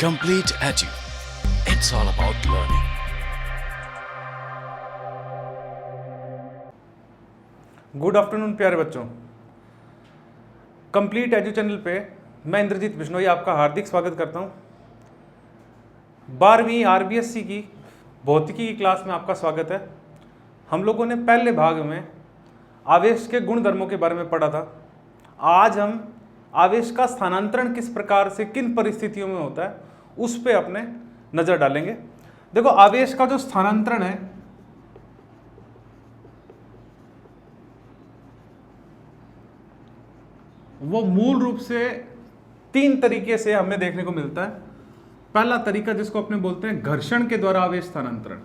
Complete Edu. It's all about learning. Good afternoon प्यारे बच्चों। Complete edu channel पे मैं इंद्रजीत बिश्नोई आपका हार्दिक स्वागत करता हूँ। 12वीं आरबीएससी की भौतिकी की क्लास में आपका स्वागत है। हम लोगों ने पहले भाग में आवेश के गुण धर्मों के बारे में पढ़ा था। आज हम आवेश का स्थानांतरण किस प्रकार से किन परिस्थितियों में होता है उस पे अपने नज़र डालेंगे। देखो, आवेश का जो स्थानांतरण है वो मूल रूप से 3 तरीके से हमें देखने को मिलता है। पहला तरीका जिसको अपने बोलते हैं घर्षण के द्वारा आवेश स्थानांतरण।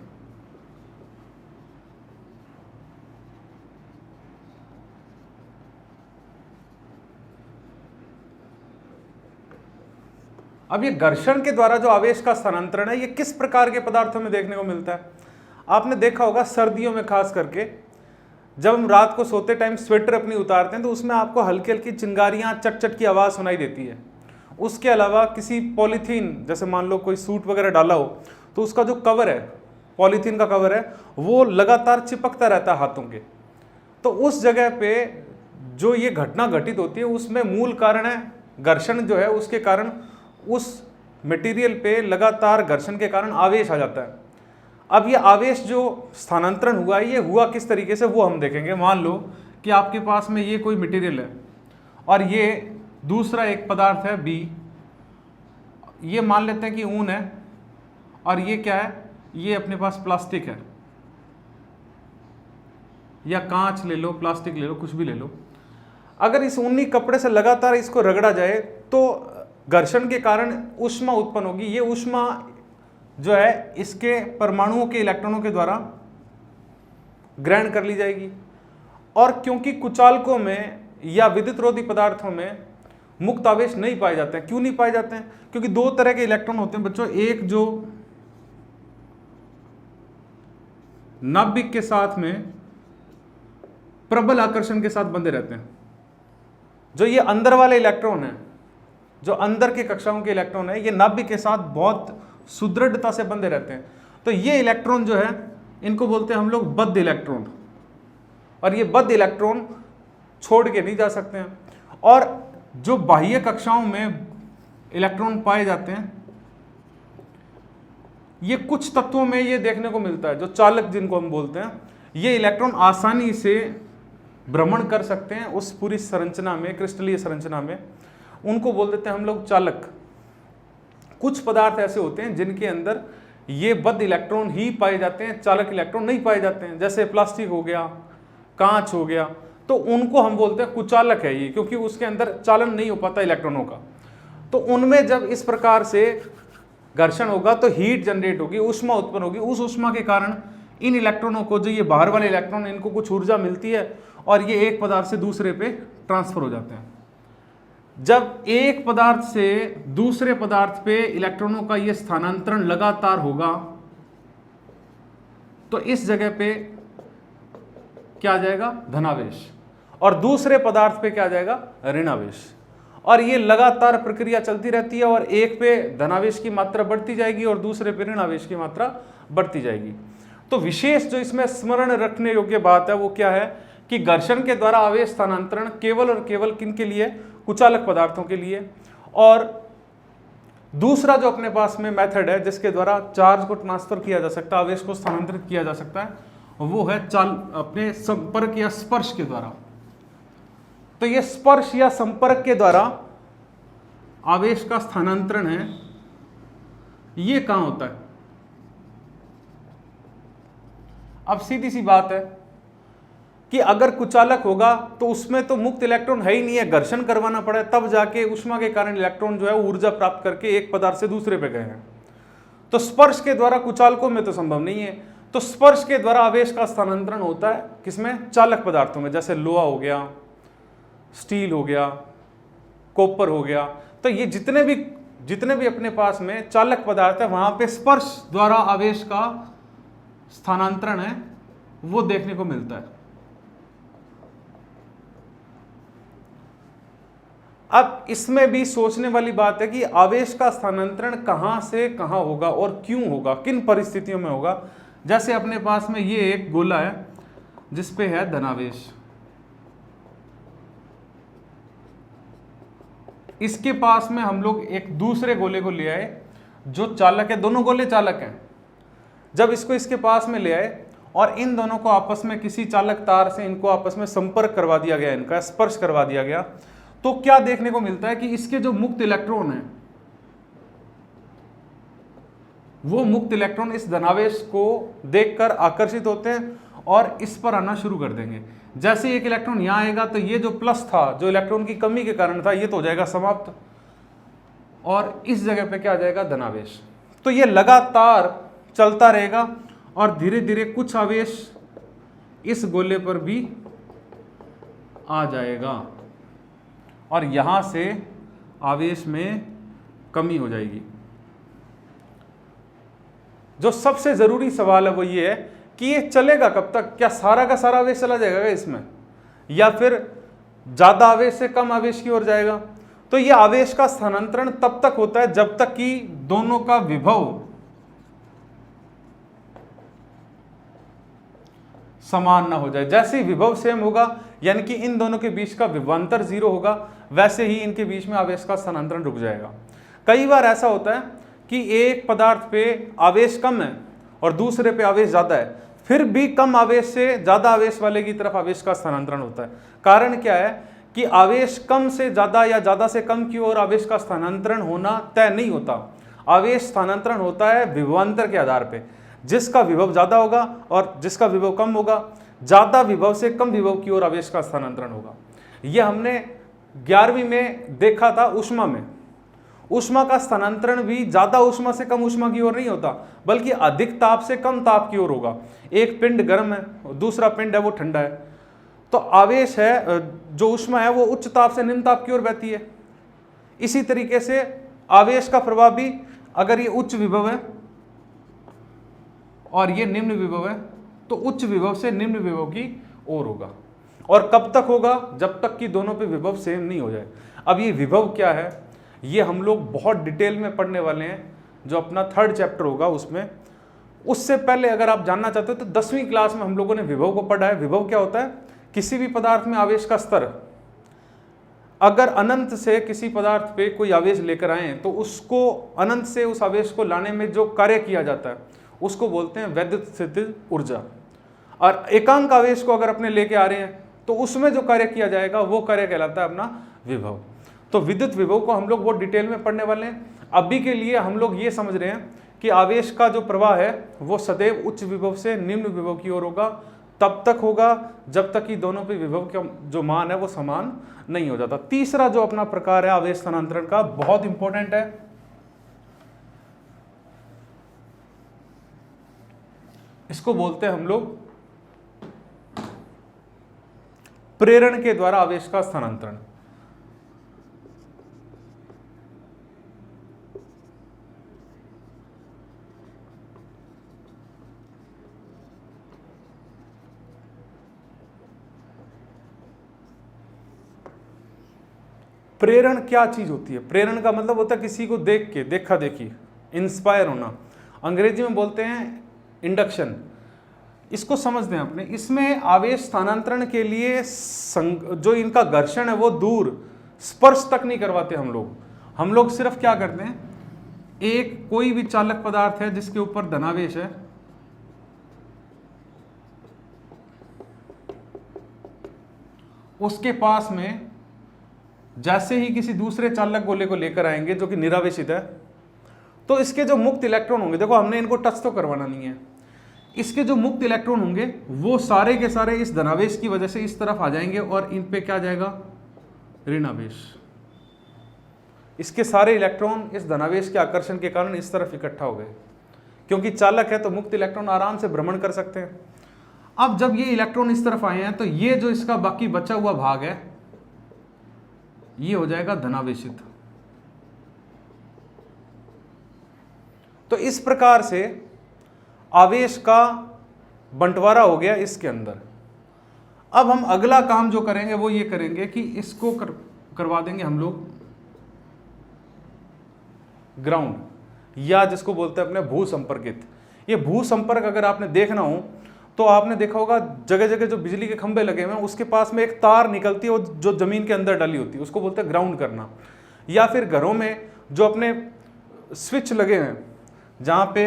अब ये घर्षण के द्वारा जो आवेश का स्थानांतरण है ये किस प्रकार के पदार्थों में देखने को मिलता है। आपने देखा होगा सर्दियों में खास करके जब हम रात को सोते टाइम स्वेटर अपनी उतारते हैं तो उसमें आपको हल्की हल्की चिंगारियां चट की आवाज़ सुनाई देती है। उसके अलावा किसी पॉलीथीन, जैसे मान लो कोई सूट वगैरह डाला हो तो उसका जो कवर है, पॉलीथीन का कवर है, वो लगातार चिपकता रहता है हाथों के। तो उस जगह पे जो ये घटना घटित होती है उसमें मूल कारण है घर्षण जो है, उसके कारण उस मटेरियल पे लगातार घर्षण के कारण आवेश आ जाता है। अब ये आवेश जो स्थानांतरण हुआ है ये हुआ किस तरीके से वो हम देखेंगे। मान लो कि आपके पास में ये कोई मटेरियल है और ये दूसरा एक पदार्थ है बी, ये मान लेते हैं कि ऊन है और ये क्या है, ये अपने पास प्लास्टिक है या कांच ले लो, प्लास्टिक ले लो, कुछ भी ले लो। अगर इस ऊनी कपड़े से लगातार इसको रगड़ा जाए तो घर्षण के कारण ऊष्मा उत्पन्न होगी। ये ऊष्मा जो है इसके परमाणुओं के इलेक्ट्रॉनों के द्वारा ग्रहण कर ली जाएगी। और क्योंकि कुचालकों में या विद्युत रोधी पदार्थों में मुक्त आवेश नहीं पाए जाते हैं। क्यों नहीं पाए जाते हैं? क्योंकि 2 तरह के इलेक्ट्रॉन होते हैं बच्चों। एक जो नाभिक के साथ में प्रबल आकर्षण के साथ बंधे रहते हैं, जो ये अंदर वाले इलेक्ट्रॉन है, जो अंदर के कक्षाओं के इलेक्ट्रॉन है, ये नाभिक के साथ बहुत सुदृढ़ता से बंधे रहते हैं। तो ये इलेक्ट्रॉन जो है इनको बोलते हैं हम लोग बद्ध इलेक्ट्रॉन, और ये बद्ध इलेक्ट्रॉन छोड़ के नहीं जा सकते हैं। और जो बाह्य कक्षाओं में इलेक्ट्रॉन पाए जाते हैं ये कुछ तत्वों में ये देखने को मिलता है, जो चालक जिनको हम बोलते हैं, ये इलेक्ट्रॉन आसानी से भ्रमण कर सकते हैं उस पूरी संरचना में, क्रिस्टलीय संरचना में। उनको बोल देते हैं हम लोग चालक। कुछ पदार्थ ऐसे होते हैं जिनके अंदर ये बद्ध इलेक्ट्रॉन ही पाए जाते हैं, चालक इलेक्ट्रॉन नहीं पाए जाते हैं, जैसे प्लास्टिक हो गया, कांच हो गया। तो उनको हम बोलते हैं कुचालक है ये, क्योंकि उसके अंदर चालन नहीं हो पाता इलेक्ट्रॉनों का। तो उनमें जब इस प्रकार से घर्षण होगा तो हीट जनरेट होगी, ऊष्मा उत्पन्न होगी। उस ऊष्मा के कारण इन इलेक्ट्रॉनों को, जो ये बाहर वाले इलेक्ट्रॉन, इनको कुछ ऊर्जा मिलती है और ये एक पदार्थ से दूसरे पे ट्रांसफर हो जाते हैं। जब एक पदार्थ से दूसरे पदार्थ पे इलेक्ट्रॉनों का ये स्थानांतरण लगातार होगा तो इस जगह पे क्या आ जाएगा, धनावेश, और दूसरे पदार्थ पे क्या आ जाएगा, ऋणावेश। और ये लगातार प्रक्रिया चलती रहती है, और एक पे धनावेश की मात्रा बढ़ती जाएगी और दूसरे पे ऋणावेश की मात्रा बढ़ती जाएगी। तो विशेष जो इसमें स्मरण रखने योग्य बात है वो क्या है कि घर्षण के द्वारा आवेश स्थानांतरण केवल और केवल किन के लिए, कुचालक पदार्थों के लिए। और दूसरा जो अपने पास में मेथड है जिसके द्वारा चार्ज को ट्रांसफर किया जा सकता है, आवेश को स्थानांतरित किया जा सकता है, वो है अपने संपर्क या स्पर्श के द्वारा। तो ये स्पर्श या संपर्क के द्वारा आवेश का स्थानांतरण है, ये कहां होता है। अब सीधी सी बात है कि अगर कुचालक होगा तो उसमें तो मुक्त इलेक्ट्रॉन है ही नहीं है, घर्षण करवाना पड़ा है, तब जाके ऊष्मा के कारण इलेक्ट्रॉन जो है ऊर्जा प्राप्त करके एक पदार्थ से दूसरे पे गए हैं। तो स्पर्श के द्वारा कुचालकों में तो संभव नहीं है। तो स्पर्श के द्वारा आवेश का स्थानांतरण होता है किसमें, चालक पदार्थों में, जैसे लोहा हो गया, स्टील हो गया, कॉपर हो गया। तो ये जितने भी अपने पास में चालक पदार्थ है वहां पे स्पर्श द्वारा आवेश का स्थानांतरण है वो देखने को मिलता है। अब इसमें भी सोचने वाली बात है कि आवेश का स्थानांतरण कहां से कहां होगा और क्यों होगा, किन परिस्थितियों में होगा। जैसे अपने पास में ये एक गोला है जिसपे है धनावेश, इसके पास में हम लोग एक दूसरे गोले को ले आए जो चालक है, दोनों गोले चालक हैं। जब इसको इसके पास में ले आए और इन दोनों को आपस में किसी चालक तार से इनको आपस में संपर्क करवा दिया गया, इनका स्पर्श करवा दिया गया, तो क्या देखने को मिलता है कि इसके जो मुक्त इलेक्ट्रॉन हैं वो मुक्त इलेक्ट्रॉन इस धनावेश को देखकर आकर्षित होते हैं और इस पर आना शुरू कर देंगे। जैसे एक इलेक्ट्रॉन यहां आएगा तो ये जो प्लस था, जो इलेक्ट्रॉन की कमी के कारण था, ये तो हो जाएगा समाप्त और इस जगह पे क्या आ जाएगा, धनावेश। तो ये लगातार चलता रहेगा और धीरे धीरे कुछ आवेश इस गोले पर भी आ जाएगा और यहां से आवेश में कमी हो जाएगी। जो सबसे जरूरी सवाल है वो ये है कि ये चलेगा कब तक, क्या सारा का सारा आवेश चला जाएगा इसमें या फिर ज्यादा आवेश से कम आवेश की ओर जाएगा। तो ये आवेश का स्थानांतरण तब तक होता है जब तक कि दोनों का विभव समान ना हो जाए। जैसे ही विभव सेम होगा यानी कि इन दोनों के बीच का विभवांतर 0 होगा, वैसे ही इनके बीच में आवेश का स्थानांतरण रुक जाएगा। कई बार ऐसा होता है कि एक पदार्थ पे आवेश कम है और दूसरे पे आवेश ज्यादा है, फिर भी कम आवेश से ज्यादा आवेश वाले की तरफ आवेश का स्थानांतरण होता है। कारण क्या है कि आवेश कम से ज्यादा या ज्यादा से कम की ओर आवेश का स्थानांतरण होना तय नहीं होता। आवेश स्थानांतरण होता है विभवांतर के आधार पे, जिसका विभव ज्यादा होगा और जिसका विभव कम होगा, ज्यादा विभव से कम विभव की ओर आवेश का स्थानांतरण होगा। यह हमने 11वीं में देखा था ऊष्मा में। ऊष्मा का स्थानांतरण भी ज्यादा ऊष्मा से कम ऊष्मा की ओर नहीं होता, बल्कि अधिक ताप से कम ताप की ओर होगा। एक पिंड गर्म है, दूसरा पिंड है वो ठंडा है, तो आवेश है जो ऊष्मा है वो उच्च ताप से निम्न ताप की ओर बहती है। इसी तरीके से आवेश का प्रभाव भी, अगर ये उच्च विभव है और ये निम्न विभव है तो उच्च विभव से निम्न विभव की ओर होगा। और कब तक होगा, जब तक कि दोनों पे विभव सेम नहीं हो जाए। अब ये विभव क्या है ये हम लोग बहुत डिटेल में पढ़ने वाले हैं, जो अपना 3rd चैप्टर होगा उसमें। उससे पहले अगर आप जानना चाहते हो तो 10वीं क्लास में हम लोगों ने विभव को पढ़ा है। विभव क्या होता है, किसी भी पदार्थ में आवेश का स्तर, अगर अनंत से किसी पदार्थ पे कोई आवेश लेकर आए तो उसको अनंत से उस आवेश को लाने में जो कार्य किया जाता है उसको बोलते हैं वैद्युत स्थितिज ऊर्जा। और एकांक आवेश को अगर अपने लेके आ रहे हैं तो उसमें जो कार्य किया जाएगा वो कार्य कहलाता है अपना विभव। तो विद्युत विभव को हम लोग बहुत डिटेल में पढ़ने वाले हैं। अभी के लिए हम लोग ये समझ रहे हैं कि आवेश का जो प्रवाह है वो सदैव उच्च विभव से निम्न विभव की ओर होगा। तब तक होगा जब तक कि दोनों पे विभव का जो मान है वो समान नहीं हो जाता। तीसरा जो अपना प्रकार है आवेश स्थानांतरण का, बहुत इंपॉर्टेंट है, इसको बोलते हैं हम लोग प्रेरण के द्वारा आवेश का स्थानांतरण। प्रेरण क्या चीज होती है? प्रेरण का मतलब होता है किसी को देख के, देखा देखी, इंस्पायर होना। अंग्रेजी में बोलते हैं इंडक्शन। इसको समझते हैं अपने। इसमें आवेश स्थानांतरण के लिए जो इनका घर्षण है वो दूर, स्पर्श तक नहीं करवाते हम लोग सिर्फ क्या करते हैं, एक कोई भी चालक पदार्थ है जिसके ऊपर धनावेश है, उसके पास में जैसे ही किसी दूसरे चालक गोले को लेकर आएंगे जो कि निरावेशित है, तो इसके जो मुक्त इलेक्ट्रॉन होंगे, देखो हमने इनको टच तो करवाना नहीं है, इसके जो मुक्त इलेक्ट्रॉन होंगे वो सारे के सारे इस धनावेश की वजह से इस तरफ आ जाएंगे और इन पे क्या जाएगा, ऋणावेश। इसके सारे इलेक्ट्रॉन इस धनावेश के आकर्षण के कारण इस तरफ इकट्ठा हो गए, क्योंकि चालक है तो मुक्त इलेक्ट्रॉन आराम से भ्रमण कर सकते हैं। अब जब ये इलेक्ट्रॉन इस तरफ आए हैं तो ये जो इसका बाकी बचा हुआ भाग है ये हो जाएगा धनावेशित। तो इस प्रकार से आवेश का बंटवारा हो गया इसके अंदर। अब हम अगला काम जो करेंगे वो ये करेंगे कि इसको करवा देंगे हम लोग ग्राउंड, या जिसको बोलते हैं अपने भू संपर्कित। ये भू संपर्क अगर आपने देखना हो तो आपने देखा होगा जगह जगह जो बिजली के खंभे लगे हुए हैं उसके पास में एक तार निकलती है और जो जमीन के अंदर डली होती है उसको बोलते हैं ग्राउंड करना। या फिर घरों में जो अपने स्विच लगे हैं जहाँ पे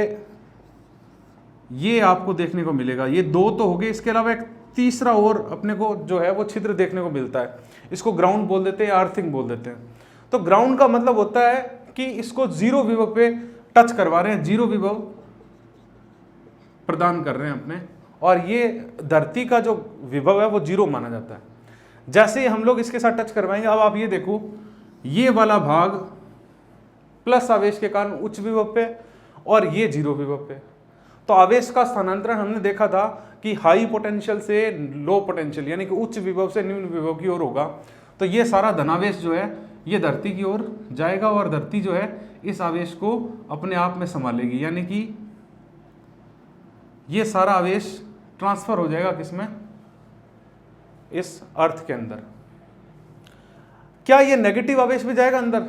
ये आपको देखने को मिलेगा, ये दो तो हो गए, इसके अलावा एक तीसरा और अपने को जो है वो छिद्र देखने को मिलता है, इसको ग्राउंड बोल देते हैं या अर्थिंग बोल देते हैं। तो ग्राउंड का मतलब होता है कि इसको जीरो विभव पे टच करवा रहे हैं, जीरो विभव प्रदान कर रहे हैं अपने, और ये धरती का जो विभव है वो जीरो माना जाता है। जैसे ही हम लोग इसके साथ टच करवाएंगे, अब आप ये देखो ये वाला भाग प्लस आवेश के कारण उच्च विभव पे और ये जीरो विभव पे। तो आवेश का स्थानांतरण हमने देखा था कि हाई पोटेंशियल से लो पोटेंशियल यानी कि उच्च विभव से निम्न विभव की ओर होगा। तो ये सारा धनावेश जो है ये धरती की ओर जाएगा और धरती जो है इस आवेश को अपने आप में संभालेगी, यानी कि ये सारा आवेश ट्रांसफर हो जाएगा किसमें, इस अर्थ के अंदर। क्या ये नेगेटिव आवेश भी जाएगा अंदर?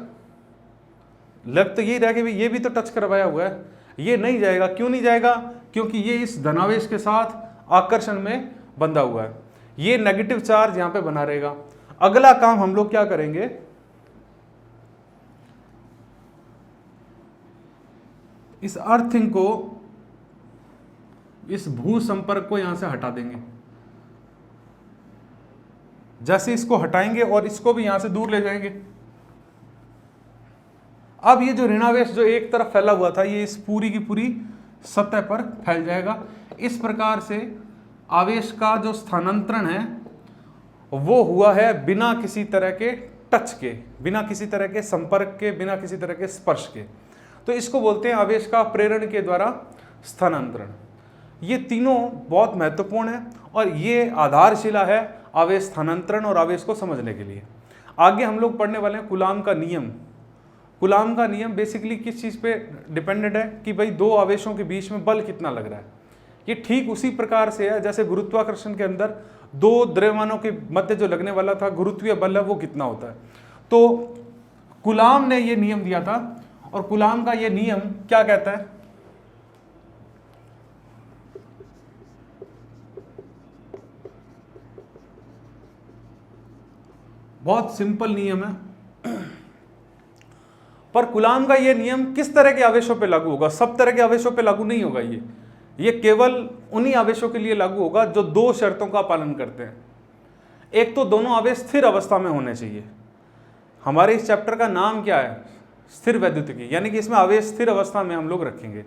लग तो यही रहा कि ये भी तो टच करवाया हुआ है, ये नहीं जाएगा। क्यों नहीं जाएगा? क्योंकि ये इस धनावेश के साथ आकर्षण में बंधा हुआ है, ये नेगेटिव चार्ज यहां पे बना रहेगा। अगला काम हम लोग क्या करेंगे, इस अर्थिंग को, इस भू संपर्क को यहां से हटा देंगे। जैसे इसको हटाएंगे और इसको भी यहां से दूर ले जाएंगे, अब ये जो ऋणावेश जो एक तरफ फैला हुआ था ये इस पूरी की पूरी सतह पर फैल जाएगा। इस प्रकार से आवेश का जो स्थानांतरण है वो हुआ है बिना किसी तरह के टच के, बिना किसी तरह के संपर्क के, बिना किसी तरह के स्पर्श के। तो इसको बोलते हैं आवेश का प्रेरण के द्वारा स्थानांतरण। ये तीनों बहुत महत्वपूर्ण है और ये आधारशिला है आवेश स्थानांतरण और आवेश को समझने के लिए। आगे हम लोग पढ़ने वाले हैं कूलाम का नियम। कूलाम का नियम बेसिकली किस चीज़ पे डिपेंडेंट है कि भाई दो आवेशों के बीच में बल कितना लग रहा है। ये ठीक उसी प्रकार से है जैसे गुरुत्वाकर्षण के अंदर दो द्रव्यमानों के मध्य जो लगने वाला था गुरुत्वीय बल है वो कितना होता है। तो कूलाम ने ये नियम दिया था और कूलाम का ये नियम क्या कहता है, बहुत सिंपल नियम है, पर कूलाम का ये नियम किस तरह के आवेशों पे लागू होगा? सब तरह के आवेशों पे लागू नहीं होगा। ये केवल उन्हीं आवेशों के लिए लागू होगा जो दो शर्तों का पालन करते हैं। एक तो दोनों आवेश स्थिर अवस्था में होने चाहिए। हमारे इस चैप्टर का नाम क्या है? स्थिर वैद्युतिकी, यानी कि इसमें आवेश स्थिर अवस्था में हम लोग रखेंगे।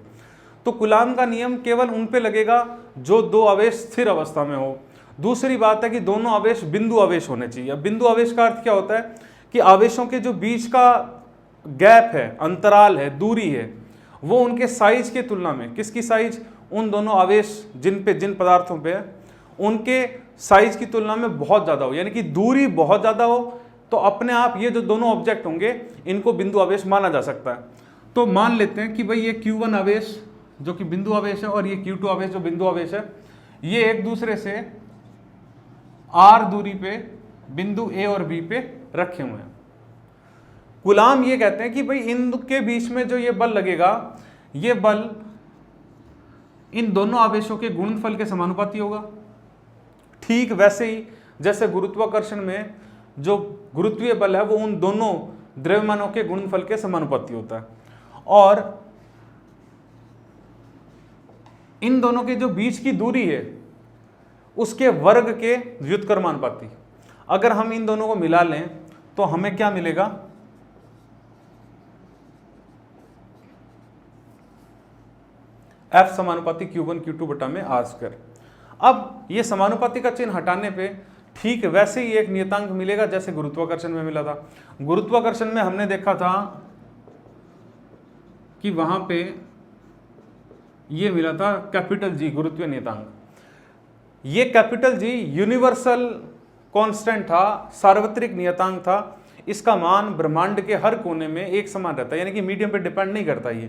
तो कूलाम का नियम केवल उन पे लगेगा जो दो आवेश स्थिर अवस्था में हो। दूसरी बात है कि दोनों आवेश बिंदु आवेश होने चाहिए। बिंदु आवेश का अर्थ क्या होता है कि आवेशों के जो बीच का गैप है, अंतराल है, दूरी है, वो उनके साइज के तुलना में, किसकी साइज? उन दोनों आवेश जिन पदार्थों पे है उनके साइज की तुलना में बहुत ज़्यादा हो, यानी कि दूरी बहुत ज़्यादा हो, तो अपने आप ये जो दोनों ऑब्जेक्ट होंगे इनको बिंदु आवेश माना जा सकता है। तो मान लेते हैं कि भाई ये Q1 आवेश जो कि बिंदु आवेश है और ये Q2 आवेश जो बिंदु आवेश है, ये एक दूसरे से r दूरी पे बिंदु A और B पे रखे हुए हैं। कूलाम ये कहते हैं कि भाई इनके बीच में जो ये बल लगेगा, ये बल इन दोनों आवेशों के गुणनफल के समानुपाती होगा। ठीक वैसे ही जैसे गुरुत्वाकर्षण में जो गुरुत्वीय बल है वो उन दोनों द्रव्यमानों के गुणनफल के समानुपाती होता है, और इन दोनों के जो बीच की दूरी है उसके वर्ग के व्युत्क्रमानुपाती। अगर हम इन दोनों को मिला लें तो हमें क्या मिलेगा? F समानुपाती Q1 Q2 बटा में R स्क्वायर। अब ये समानुपाती का चिन्ह हटाने पे ठीक वैसे ही एक नियतांक मिलेगा जैसे गुरुत्वाकर्षण में मिला था। गुरुत्वाकर्षण में हमने देखा था कि वहां पे ये मिला था कैपिटल G गुरुत्वीय नियतांक। ये कैपिटल G यूनिवर्सल कांस्टेंट था, सार्वत्रिक नियतांक था। इसका मान ब्रह्मांड के हर कोने में एक समान रहता है, यानी कि मीडियम पे डिपेंड नहीं करता ये।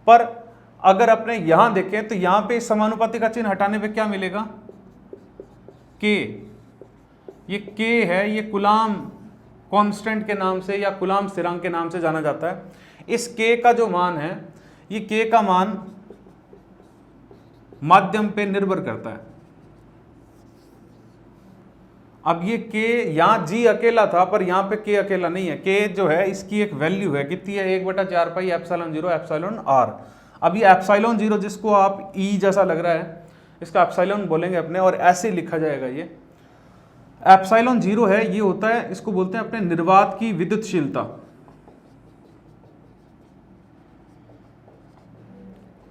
पर अगर अपने यहां देखें तो यहां पे समानुपाती का चिन्ह हटाने पे क्या मिलेगा? K। ये K है, ये कूलाम कांस्टेंट के नाम से या कूलाम स्थिरांक के नाम से जाना जाता है। इस k का जो मान है, ये k का मान माध्यम पे निर्भर करता है। अब ये k यहाँ g अकेला था, पर यहाँ पे k अकेला नहीं है। k जो है इसकी एक वैल्यू है, कितनी है, 1/4 पाई एप्सिलॉन 0 एप्सिलॉन r। अब ये एप्सिलॉन 0 जिसको आप e जैसा लग रहा है, इसका एप्सिलॉन बोलेंगे अपने, और ऐसे लिखा जाएगा। ये एप्सिलॉन 0 है, ये होता है, इसको बोलते हैं अपने निर्वात की विद्युतशीलता।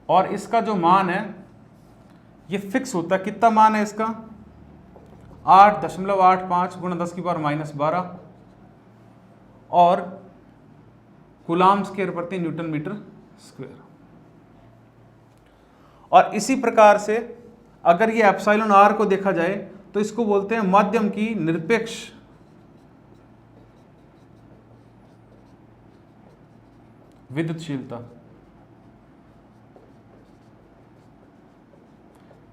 और इसका जो मान है ये फिक्स होता है। कितना मान है इसका, 8.85 × 10⁻⁻12 और कूलाम स्क्वायर प्रति न्यूटन मीटर स्क्वायर। और इसी प्रकार से अगर ये एप्सिलॉन r को देखा जाए तो इसको बोलते हैं माध्यम की निरपेक्ष विद्युतशीलता,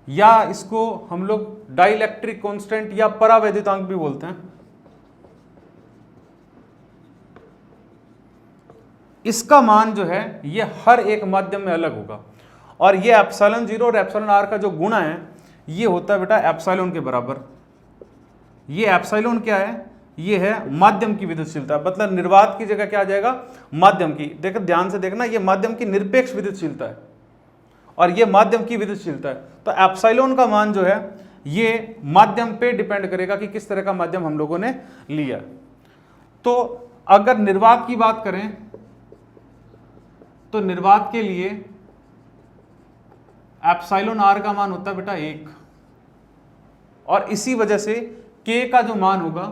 या इसको हम लोग डाइलेक्ट्रिक कांस्टेंट या परावैद्युतांक भी बोलते हैं। इसका मान जो है ये हर एक माध्यम में अलग होगा। और ये एप्सिलॉन 0 और एप्सिलॉन r का जो गुणा है ये होता है बेटा एप्सिलॉन के बराबर। ये एप्सिलॉन क्या है, ये है माध्यम की विद्युतशीलता, मतलब निर्वात की जगह क्या आ जाएगा, माध्यम की। देखो ध्यान से देखना, ये माध्यम की निरपेक्ष विद्युतशीलता है और ये माध्यम की विद्युतशीलता है। तो एप्सिलॉन का मान जो है ये माध्यम पे डिपेंड करेगा कि किस तरह का माध्यम हम लोगों ने लिया। तो अगर निर्वात की बात करें तो निर्वात के लिए एप्सिलॉन r का मान होता है बेटा 1, और इसी वजह से k का जो मान होगा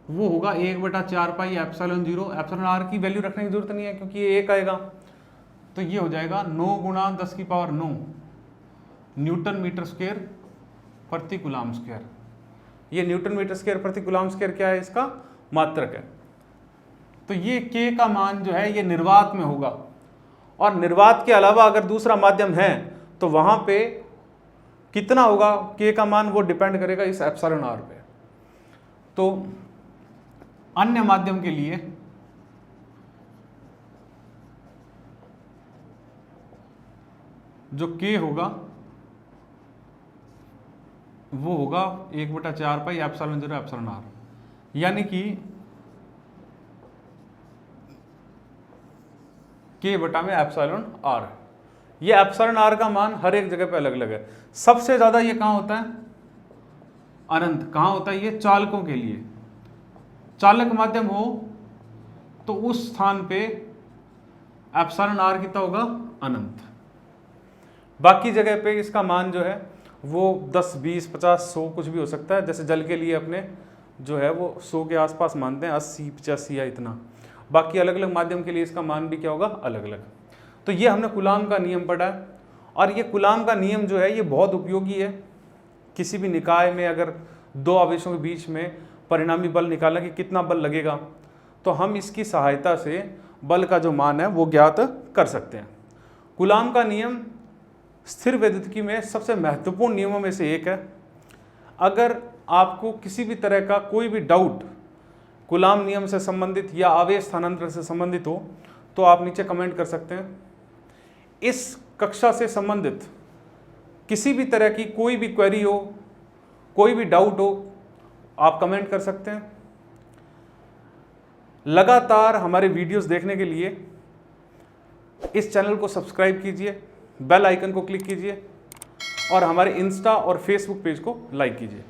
वो होगा 1/4 पाई एप्सिलॉन 0। एप्सिलॉन r की वैल्यू रखने की जरूरत नहीं है क्योंकि ये 1 आएगा, तो ये हो जाएगा 9 × 10⁹ न्यूटन मीटर स्क्वायर प्रति कूलाम स्क्वायर। ये न्यूटन मीटर स्क्वायर प्रति कूलाम स्क्वायर क्या है, इसका मात्रक है। तो ये k का मान जो है ये निर्वात में होगा, और निर्वात के अलावा अगर दूसरा माध्यम है तो वहां पे कितना होगा k का मान, वो डिपेंड करेगा इस एप्सिलॉन r पे। तो अन्य माध्यम के लिए जो k होगा वो होगा 1/4 पाई एप्सिलॉन 0 एप्सिलॉन r, यानी कि k बटा में एप्सिलॉन r। ये एप्सिलॉन r का मान हर एक जगह पे अलग अलग है। सबसे ज्यादा ये कहाँ होता है, अनंत। कहाँ होता है ये, चालकों के लिए। चालक माध्यम हो तो उस स्थान पे एप्सिलॉन r कितना होगा, अनंत। बाकी जगह पे इसका मान जो है वो 10, 20, 50, 100 कुछ भी हो सकता है। जैसे जल के लिए अपने जो है वो 100 के आसपास मानते हैं, 80, 85 या इतना। बाकी अलग अलग माध्यम के लिए इसका मान भी क्या होगा, अलग अलग। तो ये हमने कूलाम का नियम पढ़ा है, और ये कूलाम का नियम जो है ये बहुत उपयोगी है। किसी भी निकाय में अगर दो आवेशों के बीच में परिणामी बल निकालना कि कितना बल लगेगा, तो हम इसकी सहायता से बल का जो मान है वो ज्ञात कर सकते हैं। कूलाम का नियम स्थिर वैद्युतिकी में सबसे महत्वपूर्ण नियमों में से एक है। अगर आपको किसी भी तरह का कोई भी डाउट कूलाम नियम से संबंधित या आवेश स्थानांतरण से संबंधित हो तो आप नीचे कमेंट कर सकते हैं। इस कक्षा से संबंधित किसी भी तरह की कोई भी क्वेरी हो, कोई भी डाउट हो, आप कमेंट कर सकते हैं। लगातार हमारे वीडियोस देखने के लिए इस चैनल को सब्सक्राइब कीजिए, बेल आइकन को क्लिक कीजिए और हमारे इंस्टा और फेसबुक पेज को लाइक कीजिए।